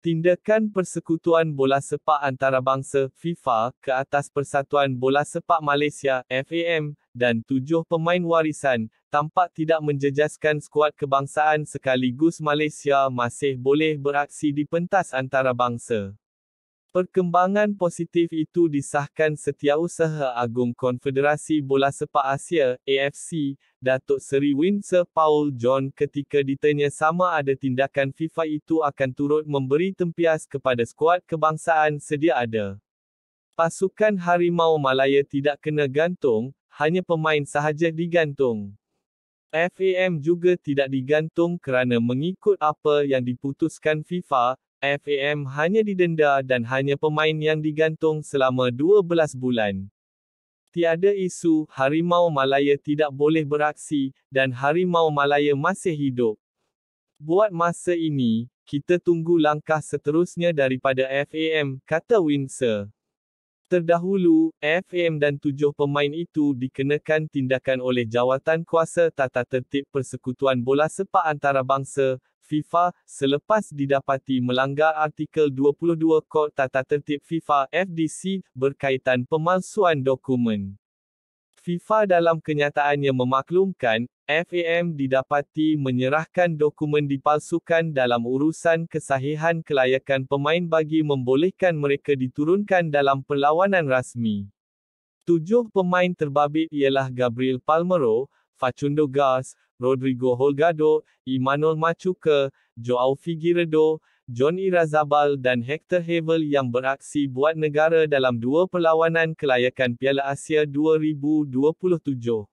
Tindakan Persekutuan Bola Sepak Antarabangsa (FIFA) ke atas Persatuan Bola Sepak Malaysia (FAM) dan 7 pemain warisan, tampak tidak menjejaskan skuad kebangsaan sekaligus Malaysia masih boleh beraksi di pentas antarabangsa. Perkembangan positif itu disahkan Setiausaha Agung Konfederasi Bola Sepak Asia (AFC), Datuk Seri Winsor Paul John ketika ditanya sama ada tindakan FIFA itu akan turut memberi tempias kepada skuad kebangsaan sedia ada. Pasukan Harimau Malaya tidak kena gantung, hanya pemain sahaja digantung. FAM juga tidak digantung kerana mengikut apa yang diputuskan FIFA, FAM hanya didenda dan hanya pemain yang digantung selama 12 bulan. Tiada isu Harimau Malaya tidak boleh beraksi, dan Harimau Malaya masih hidup. Buat masa ini, kita tunggu langkah seterusnya daripada FAM, kata Winsor. Terdahulu, FAM dan 7 pemain itu dikenakan tindakan oleh Jawatan Kuasa Tata Tertib Persekutuan Bola Sepak Antarabangsa, FIFA, selepas didapati melanggar Artikel 22 Kod Tata Tertib FIFA (FDC) berkaitan pemalsuan dokumen. FIFA dalam kenyataannya memaklumkan, FAM didapati menyerahkan dokumen dipalsukan dalam urusan kesahihan kelayakan pemain bagi membolehkan mereka diturunkan dalam perlawanan rasmi. 7 pemain terbabit ialah Gabriel Palmero, Facundo Gas, Rodrigo Holgado, Emmanuel Machuca, Joao Figueiredo, John Irazabal dan Hector Havel yang beraksi buat negara dalam 2 perlawanan kelayakan Piala Asia 2027.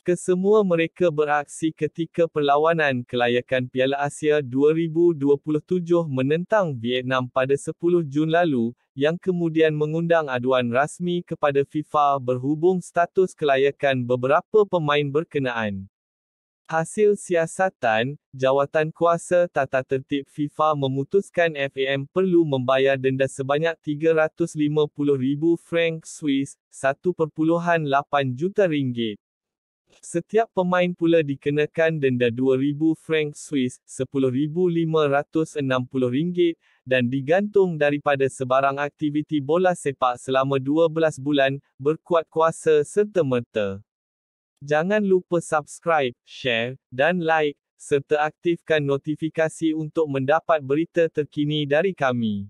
Kesemua mereka beraksi ketika perlawanan kelayakan Piala Asia 2027 menentang Vietnam pada 10 Jun lalu, yang kemudian mengundang aduan rasmi kepada FIFA berhubung status kelayakan beberapa pemain berkenaan. Hasil siasatan, Jawatan Kuasa Tata Tertib FIFA memutuskan FAM perlu membayar denda sebanyak 350,000 franc Swiss, 1.8 juta ringgit. Setiap pemain pula dikenakan denda 2,000 franc Swiss, 10,560 ringgit, dan digantung daripada sebarang aktiviti bola sepak selama 12 bulan, berkuat kuasa serta-merta. Jangan lupa subscribe, share, dan like, serta aktifkan notifikasi untuk mendapat berita terkini dari kami.